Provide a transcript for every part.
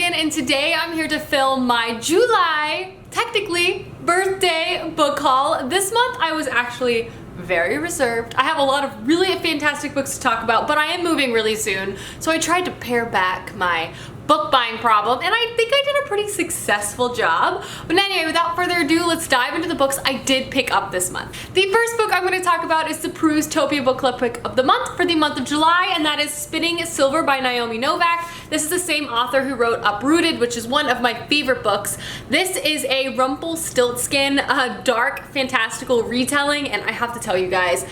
Megan, and today I'm here to film my July, technically, birthday book haul. This month I was actually very reserved. I have a lot of really fantastic books to talk about, but I am moving really soon, so I tried to pare back my book buying problem, and I think I did a pretty successful job. But anyway, without further ado, let's dive into the books I did pick up this month. The first book I'm going to talk about is the Peruse-topia book club pick of the month for the month of July, and that is Spinning Silver by Naomi Novik. This is the same author who wrote Uprooted, which is one of my favorite books. This is a Rumpelstiltskin, dark, fantastical retelling, and I have to tell you guys,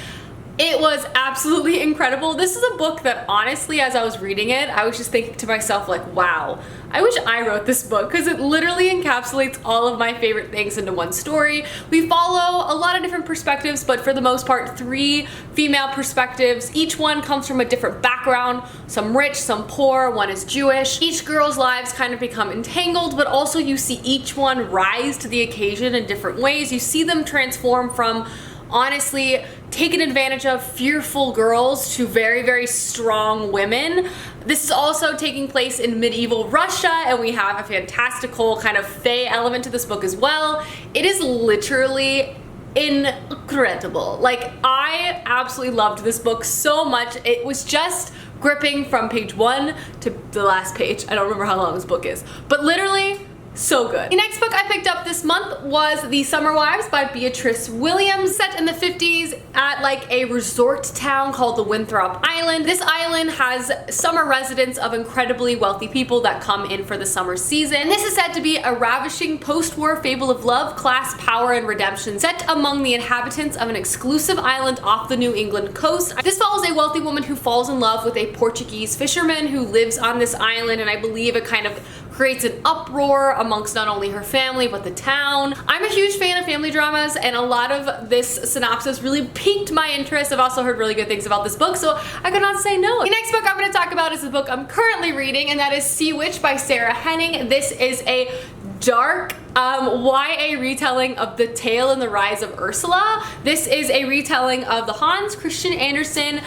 it was absolutely incredible. This is a book that honestly, as I was reading it, I was just thinking to myself like, wow, I wish I wrote this book because it literally encapsulates all of my favorite things into one story. We follow a lot of different perspectives, but for the most part, 3 female perspectives. Each one comes from a different background, some rich, some poor, one is Jewish. Each girl's lives kind of become entangled, but also you see each one rise to the occasion in different ways. You see them transform from honestly taken advantage of fearful girls to very, very strong women. This is also taking place in medieval Russia, and we have a fantastical kind of fae element to this book as well. It is literally incredible. Like, I absolutely loved this book so much. It was just gripping from page 1 to the last page. I don't remember how long this book is, but literally so good. The next book I picked up this month was The Summer Wives by Beatrice Williams, set in the 50s at like a resort town called the Winthrop Island. This island has summer residents of incredibly wealthy people that come in for the summer season. This is said to be a ravishing post-war fable of love, class, power, and redemption set among the inhabitants of an exclusive island off the New England coast. This follows a wealthy woman who falls in love with a Portuguese fisherman who lives on this island, and I believe it kind of creates an uproar amongst not only her family but the town. I'm a huge fan of family dramas, and a lot of this synopsis really piqued my interest. I've also heard really good things about this book, so I could not say no. The next book I'm going to talk about is the book I'm currently reading, and that is Sea Witch by Sarah Henning. This is a dark YA retelling of The Tale and the Rise of Ursula. This is a retelling of the Hans Christian Andersen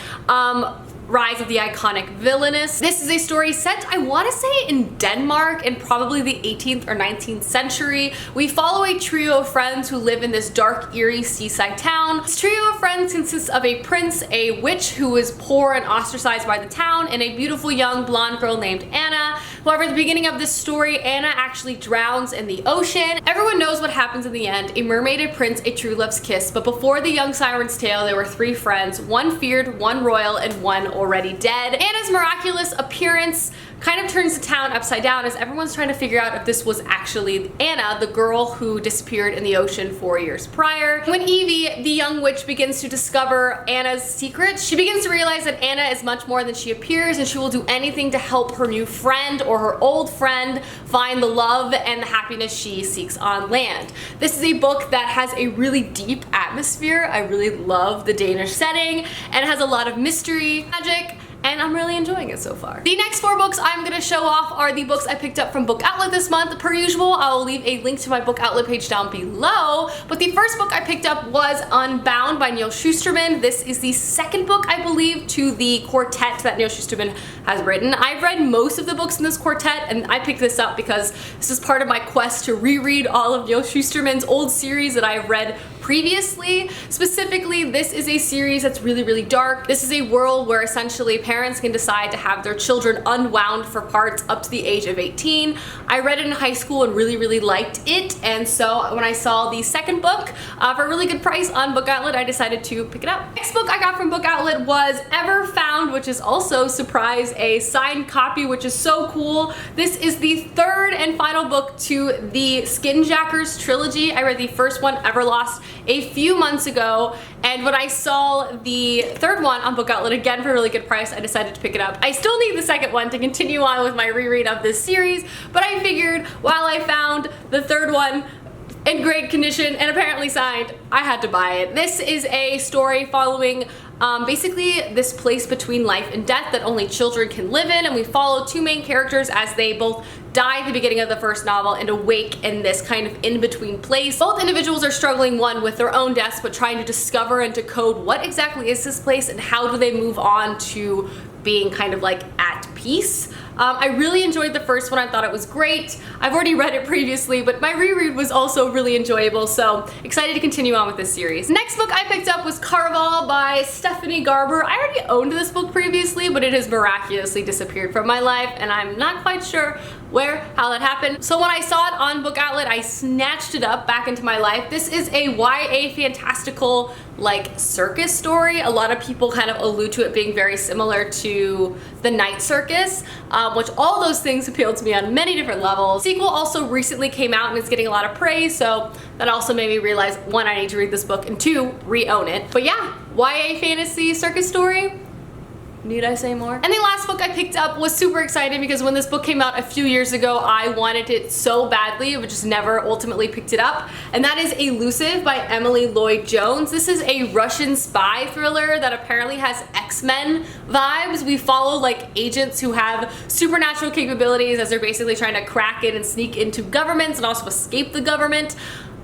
Rise of the Iconic Villainess. This is a story set, I want to say, in Denmark in probably the 18th or 19th century. We follow a trio of friends who live in this dark, eerie seaside town. This trio of friends consists of a prince, a witch who is poor and ostracized by the town, and a beautiful young blonde girl named Anna. However, at the beginning of this story, Anna actually drowns in the ocean. Everyone knows what happens in the end: a mermaid, a prince, a true love's kiss. But before the young siren's tale, there were 3 friends, one feared, one royal, and one already dead. Anna's miraculous appearance kind of turns the town upside down as everyone's trying to figure out if this was actually Anna, the girl who disappeared in the ocean 4 years prior. When Evie, the young witch, begins to discover Anna's secret, she begins to realize that Anna is much more than she appears, and she will do anything to help her new friend or her old friend find the love and the happiness she seeks on land. This is a book that has a really deep atmosphere. I really love the Danish setting, and it has a lot of mystery, magic, and I'm really enjoying it so far. The next 4 books I'm going to show off are the books I picked up from Book Outlet this month. Per usual, I will leave a link to my Book Outlet page down below, but the first book I picked up was Unbound by Neal Shusterman. This is the second book, I believe, to the quartet that Neal Shusterman has written. I've read most of the books in this quartet, and I picked this up because this is part of my quest to reread all of Neal Shusterman's old series that I've read previously. Specifically, this is a series that's really, really dark. This is a world where essentially parents can decide to have their children unwound for parts up to the age of 18. I read it in high school and really, really liked it, and so when I saw the second book for a really good price on Book Outlet, I decided to pick it up. Next book I got from Book Outlet was Ever Found, which is also, surprise, a signed copy, which is so cool. This is the 3rd and final book to the Skinjackers trilogy. I read the first one, Everlost, a few months ago, and when I saw the 3rd one on Book Outlet again for a really good price, I decided to pick it up. I still need the 2nd one to continue on with my reread of this series, but I figured while I found the 3rd one in great condition and apparently signed, I had to buy it. This is a story following basically this place between life and death that only children can live in, and we follow 2 main characters as they both die at the beginning of the first novel and awake in this kind of in-between place. Both individuals are struggling, one with their own deaths, but trying to discover and decode what exactly is this place and how do they move on to being kind of like at peace. I really enjoyed the first one. I thought it was great. I've already read it previously, but my reread was also really enjoyable, so excited to continue on with this series. Next book I picked up was Caraval by Stephanie Garber. I already owned this book previously, but it has miraculously disappeared from my life, and I'm not quite sure how that happened. So when I saw it on Book Outlet, I snatched it up back into my life. This is a YA fantastical like circus story. A lot of people kind of allude to it being very similar to The Night Circus, which all those things appealed to me on many different levels. The sequel also recently came out and is getting a lot of praise, so that also made me realize, one, I need to read this book, and two, re-own it. But yeah, YA fantasy circus story. Need I say more? And the last book I picked up was super exciting because when this book came out a few years ago, I wanted it so badly, but just never ultimately picked it up. And that is Elusive by Emily Lloyd Jones. This is a Russian spy thriller that apparently has X-Men vibes. We follow like agents who have supernatural capabilities as they're basically trying to crack in and sneak into governments and also escape the government.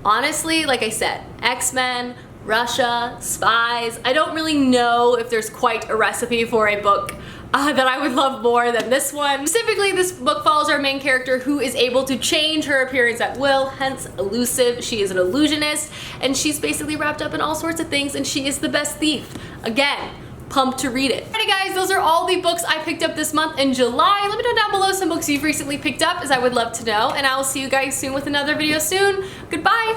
Honestly, like I said, X-Men, Russia, spies. I don't really know if there's quite a recipe for a book that I would love more than this one. Specifically, this book follows our main character who is able to change her appearance at will, hence elusive. She is an illusionist, and she's basically wrapped up in all sorts of things, and she is the best thief. Again, pumped to read it. Alrighty guys, those are all the books I picked up this month in July. Let me know down below some books you've recently picked up, as I would love to know, and I will see you guys soon with another video soon. Goodbye!